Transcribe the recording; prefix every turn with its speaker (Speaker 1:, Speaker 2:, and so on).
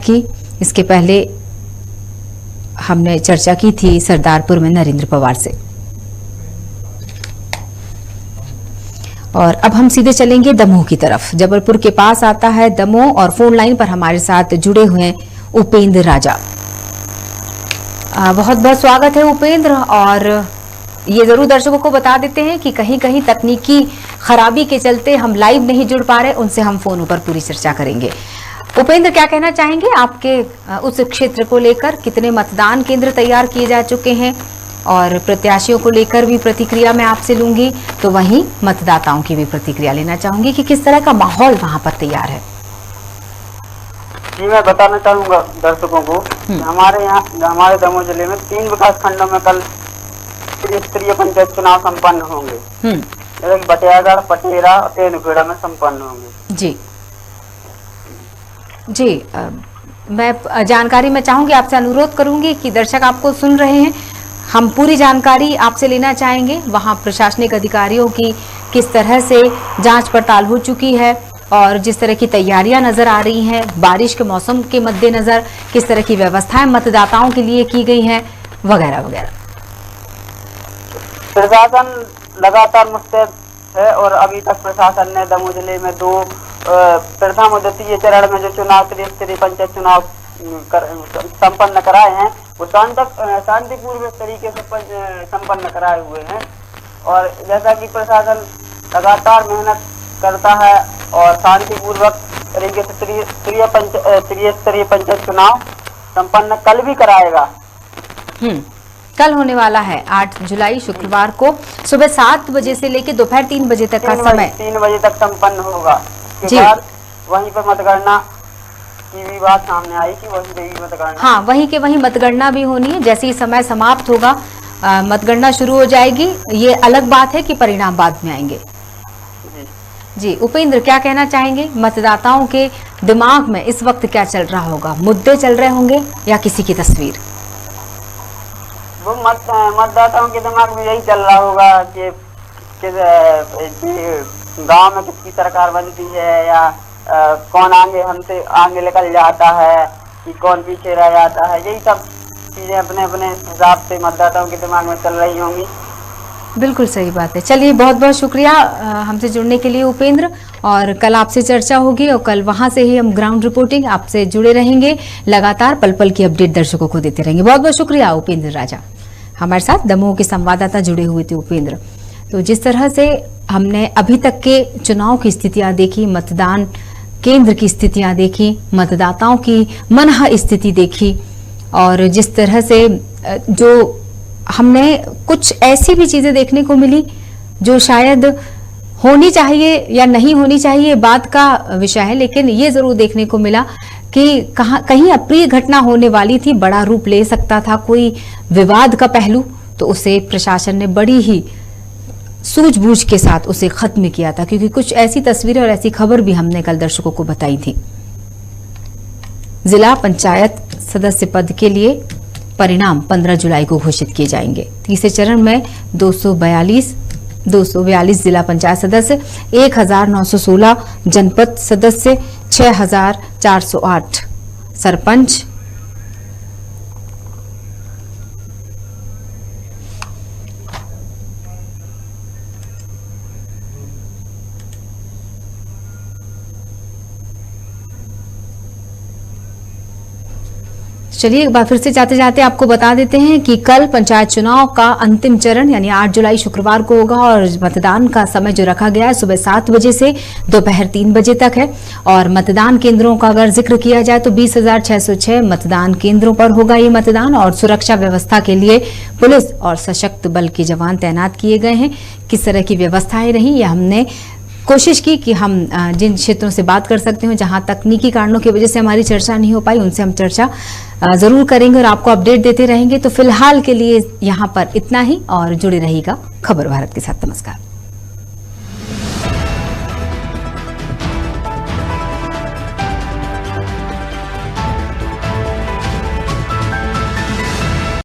Speaker 1: की इसके पहले हमने चर्चा की थी सरदारपुर में नरेंद्र पवार से। और अब हम सीधे चलेंगे दमोह की तरफ। जबलपुर के पास आता है दमोह और फोन लाइन पर हमारे साथ जुड़े हुए हैं उपेंद्र राजा। बहुत बहुत स्वागत है उपेंद्र। और ये जरूर दर्शकों को बता देते हैं कि कहीं कहीं तकनीकी खराबी के चलते हम लाइव नहीं जुड़ पा रहे, उनसे हम फोन पर पूरी चर्चा करेंगे। उपेंद्र, क्या कहना चाहेंगे आपके उस क्षेत्र को लेकर? कितने मतदान केंद्र तैयार किए जा चुके हैं और प्रत्याशियों को लेकर भी प्रतिक्रिया मैं आपसे लूंगी, तो वहीं मतदाताओं की भी प्रतिक्रिया लेना चाहूंगी कि किस तरह का माहौल वहां पर तैयार है।
Speaker 2: जी, मैं बताना चाहूंगा दर्शकों को कि हमारे यहाँ हमारे दमोह जिले में 3 विकास खंडों में कल त्रिस्तरीय पंचायत चुनाव संपन्न होंगे। जैसे कि बटियागढ़, पटेरा और तेंदुखेड़ा में संपन्न होंगे।
Speaker 1: जी, मैं जानकारी में चाहूंगी, आपसे अनुरोध करूंगी कि दर्शक आपको सुन रहे हैं, हम पूरी जानकारी आपसे लेना चाहेंगे। वहां प्रशासनिक अधिकारियों की किस तरह से जांच पड़ताल हो चुकी है और जिस तरह की तैयारियां नजर आ रही हैं, बारिश के मौसम के मद्देनजर किस तरह की व्यवस्थाएं मतदाताओं के लिए की गई हैं, वगैरह वगैरह।
Speaker 2: प्रशासन लगातार मुस्तैद है और अभी तक प्रशासन ने दमोह जिले में 2 प्रथम और द्वितीय चरण में जो चुनाव त्रिस्तरीय पंचायत चुनाव संपन्न कराए हैं वो शांतिपूर्ण तरीके से संपन्न कराए हुए हैं। और जैसा कि प्रशासन लगातार मेहनत करता है और शांतिपूर्वक तरीके से त्रिस्तरीय पंचायत चुनाव संपन्न कल भी कराएगा।
Speaker 1: कल होने वाला है 8 जुलाई शुक्रवार को सुबह 7 बजे से लेकर दोपहर 3 बजे तक का समय
Speaker 2: 3 बजे तक संपन्न होगा। इसके बाद वहीं पर मतगणना की भी बात सामने आई कि वहीं पे भी मतगणना,
Speaker 1: हाँ, वहीं के वहीं मतगणना भी होनी है। जैसे ही समय समाप्त होगा मतगणना शुरू हो जाएगी। ये अलग बात है कि परिणाम बाद में आएंगे। जी उपेंद्र, क्या कहना चाहेंगे? मतदाताओं के दिमाग में इस वक्त क्या चल रहा होगा? मुद्दे चल रहे होंगे या किसी की तस्वीर?
Speaker 2: वो मतदाताओं के दिमाग में यही चल रहा होगा कि गांव में किसकी सरकार बनती है या कौन हमसे आगे निकल जाता है कि कौन पीछे रह जाता है। यही सब चीजें अपने अपने हिसाब से मतदाताओं के दिमाग में चल रही होंगी।
Speaker 1: बिल्कुल सही बात है। चलिए, बहुत बहुत शुक्रिया हमसे जुड़ने के लिए उपेंद्र। और कल आपसे चर्चा होगी और कल वहां से ही हम ग्राउंड रिपोर्टिंग आपसे जुड़े रहेंगे, लगातार पल पल की अपडेट दर्शकों को देते रहेंगे। बहुत बहुत शुक्रिया उपेंद्र राजा। हमारे साथ दमोह के संवाददाता जुड़े हुए थे उपेंद्र। तो जिस तरह से हमने अभी तक के चुनाव की स्थितियां देखी, मतदान केंद्र की स्थितियां देखी, मतदाताओं की मनहा स्थिति देखी और जिस तरह से जो हमने कुछ ऐसी भी चीजें देखने को मिली जो शायद होनी चाहिए या नहीं होनी चाहिए बात का विषय है, लेकिन ये जरूर देखने को मिला कि कहीं अप्रिय घटना होने वाली थी, बड़ा रूप ले सकता था कोई विवाद का पहलू, तो उसे प्रशासन ने बड़ी ही सूझबूझ के साथ उसे खत्म किया था। क्योंकि कुछ ऐसी तस्वीरें और ऐसी खबर भी हमने कल दर्शकों को बताई थी। जिला पंचायत सदस्य पद के लिए परिणाम 15 जुलाई को घोषित किए जाएंगे। तीसरे चरण में 242 जिला पंचायत सदस्य, 1916 जनपद सदस्य, 6408 सरपंच, चलिए एक बार फिर से जाते जाते आपको बता देते हैं कि कल पंचायत चुनाव का अंतिम चरण यानी 8 जुलाई शुक्रवार को होगा और मतदान का समय जो रखा गया है सुबह 7 बजे से दोपहर 3 बजे तक है। और मतदान केंद्रों का अगर जिक्र किया जाए तो 20,606 मतदान केंद्रों पर होगा ये मतदान। और सुरक्षा व्यवस्था के लिए पुलिस और सशक्त बल के जवान तैनात किए गए हैं। किस तरह की व्यवस्थाएं रही, ये हमने कोशिश की कि हम जिन क्षेत्रों से बात कर सकते हो, जहां तकनीकी कारणों की वजह से हमारी चर्चा नहीं हो पाई, उनसे हम चर्चा जरूर करेंगे और आपको अपडेट देते रहेंगे। तो फिलहाल के लिए यहां पर इतना ही और जुड़े रहिएगा खबर भारत के साथ। नमस्कार।